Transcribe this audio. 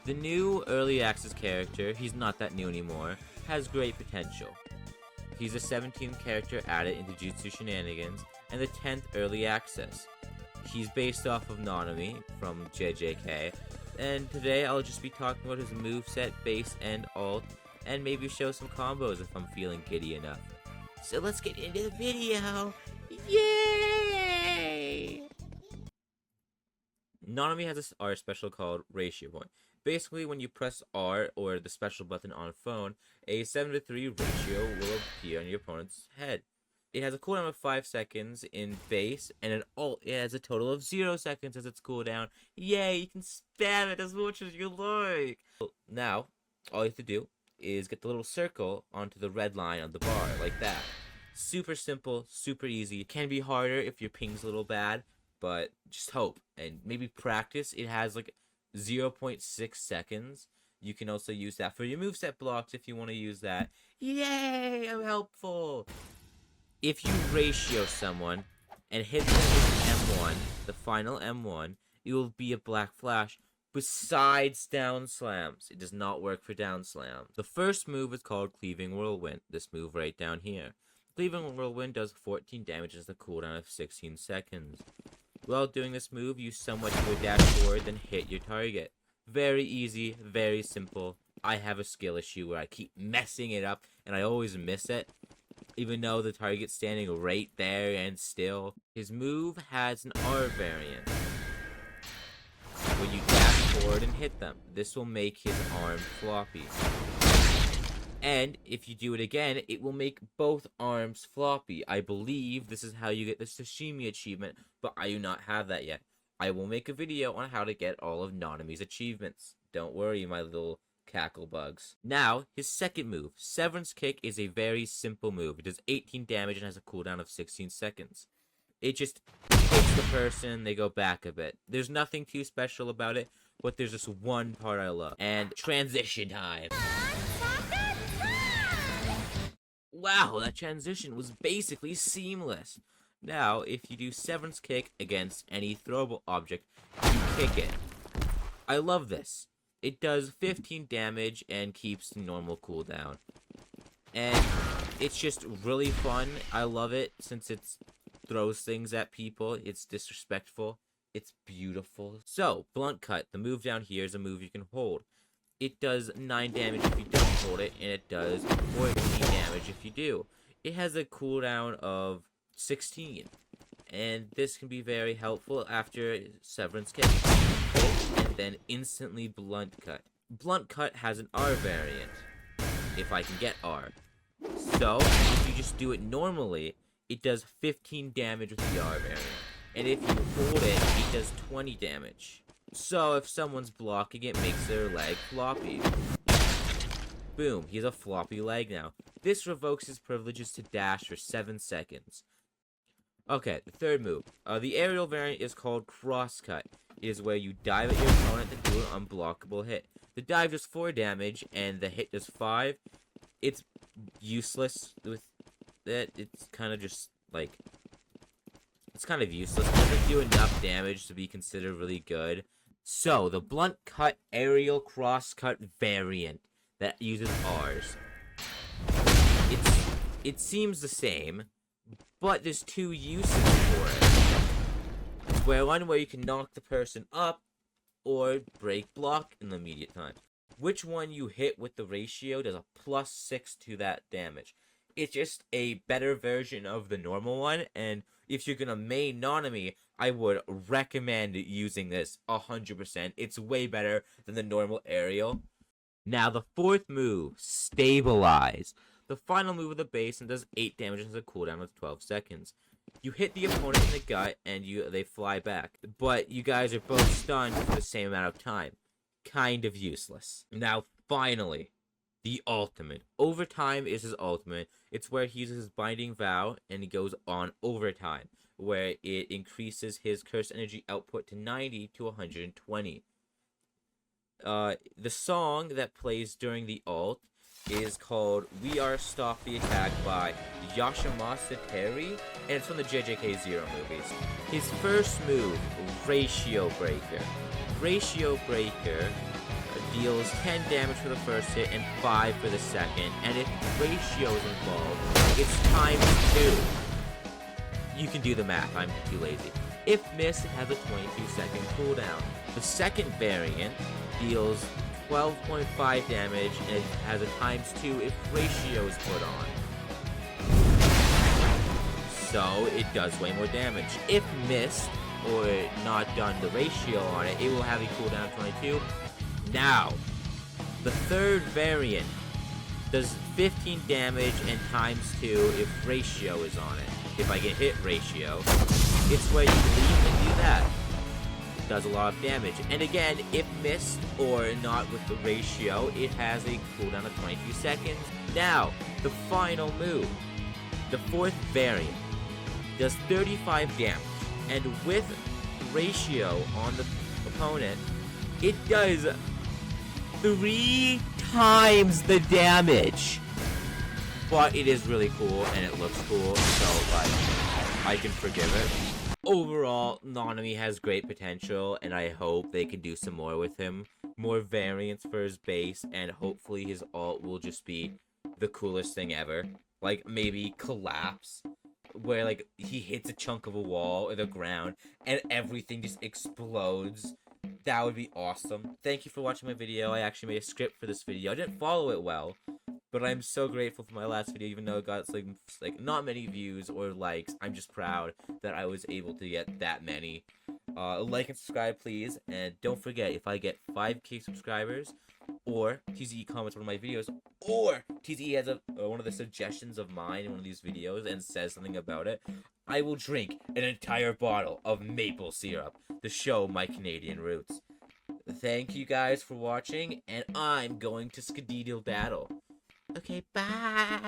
The new early access character, he's not that new anymore, has great potential. He's the 17th character added into Jutsu Shenanigans and the 10th early access. He's based off of Nanami from JJK, and today I'll just be talking about his moveset, base, and alt, and maybe show some combos if I'm feeling giddy enough. So let's get into the video! Yay! Nanami has a R special called Ratio Point. Basically, when you press R or the special button on a phone, a 7:3 ratio will appear on your opponent's head. It has a cooldown of 5 seconds in base, and an alt, it has a total of 0 seconds as its cooldown. Yay, you can spam it as much as you like! Now, all you have to do is get the little circle onto the red line on the bar, like that. Super simple, super easy. It can be harder if your ping's a little bad, but just hope, and maybe practice. It has like 0.6 seconds. You can also use that for your moveset blocks if you want to use that. Yay, I'm helpful! If you ratio someone and hit them with M1, the final M1, it will be a black flash besides down slams. It does not work for down slam. The first move is called Cleaving Whirlwind, this move right down here. Cleaving Whirlwind does 14 damage as a cooldown of 16 seconds. While doing this move, you somewhat do a dash forward, then hit your target. Very easy, very simple. I have a skill issue where I keep messing it up, and I always miss it, even though the target's standing right there and still. His move has an R variant, when you dash forward and hit them. This will make his arm floppy. And if you do it again, it will make both arms floppy. I believe this is how you get the sashimi achievement, but I do not have that yet. I will make a video on how to get all of Nanami's achievements. Don't worry, my little cackle bugs. Now, his second move, Severance Kick, is a very simple move. It does 18 damage and has a cooldown of 16 seconds. It just hits the person, they go back a bit. There's nothing too special about it, but there's just one part I love. And transition time. Wow, that transition was basically seamless. Now, if you do Severance Kick against any throwable object, you kick it. I love this. It does 15 damage and keeps the normal cooldown. And it's just really fun. I love it since it throws things at people. It's disrespectful. It's beautiful. So, Blunt Cut, the move down here, is a move you can hold. It does 9 damage if you don't hold it, and it does 14 damage if you do. It has a cooldown of 16, and this can be very helpful after Severance Kick. And then instantly Blunt Cut. Blunt Cut has an R variant, if I can get R. So, if you just do it normally, it does 15 damage with the R variant. And if you hold it, it does 20 damage. So, if someone's blocking, it makes their leg floppy. Boom, he has a floppy leg now. This revokes his privileges to dash for 7 seconds. Okay, the third move. The aerial variant is called Cross Cut. It is where you dive at your opponent to do an unblockable hit. The dive does 4 damage, and the hit does 5. It's useless with it. It's kind of just, like... It's kind of useless. It doesn't do enough damage to be considered really good. So, the Blunt Cut Aerial Cross Cut variant that uses R's. It seems the same, but there's 2 uses for it. One where you can knock the person up, or break block in the immediate time. Which one you hit with the ratio does a +6 to that damage. It's just a better version of the normal one, and if you're gonna main Nanami, I would recommend using this 100%. It's way better than the normal aerial. Now, the fourth move, Stabilize. The final move of the base and does 8 damage and has a cooldown of 12 seconds. You hit the opponent in the gut and they fly back, but you guys are both stunned for the same amount of time. Kind of useless. Now, finally, the ultimate. Overtime is his ultimate. It's where he uses his Binding Vow and he goes on Overtime, where it increases his curse energy output to 90 to 120. The song that plays during the ult is called We Are Stop the Attack by Yashimasa Terry, and it's from the JJK Zero movies. His first move, Ratio Breaker. Ratio Breaker deals 10 damage for the first hit and 5 for the second, and if ratio is involved, it's times 2. You can do the math, I'm too lazy. If missed, it has a 22-second cooldown. The second variant deals 12.5 damage and it has a times 2 if ratio is put on. So it does way more damage. If missed or not done the ratio on it, it will have a cooldown of 22. Now, the third variant does 15 damage and times 2 if ratio is on it. If I get hit ratio, it's where you leave and do that. Does a lot of damage. And again, if missed or not with the ratio, it has a cooldown of 22 seconds. Now, the final move. The fourth variant does 35 damage. And with ratio on the opponent, it does 3 times the damage. But it is really cool and it looks cool, so like I can forgive it. Overall, Nanami has great potential, and I hope they can do some more with him. More variants for his base, and hopefully his ult will just be the coolest thing ever. Like, maybe collapse, where, like, he hits a chunk of a wall or the ground, and everything just explodes. That would be awesome. Thank you for watching my video. I actually made a script for this video. I didn't follow it well, but I'm so grateful for my last video, even though it got like not many views or likes. I'm just proud that I was able to get that many. Like and subscribe, please. And don't forget, if I get 5K subscribers, or TZE comments one of my videos, or TZE has one of the suggestions of mine in one of these videos and says something about it, I will drink an entire bottle of maple syrup to show my Canadian roots. Thank you guys for watching, and I'm going to skedaddle daddle. Okay, bye!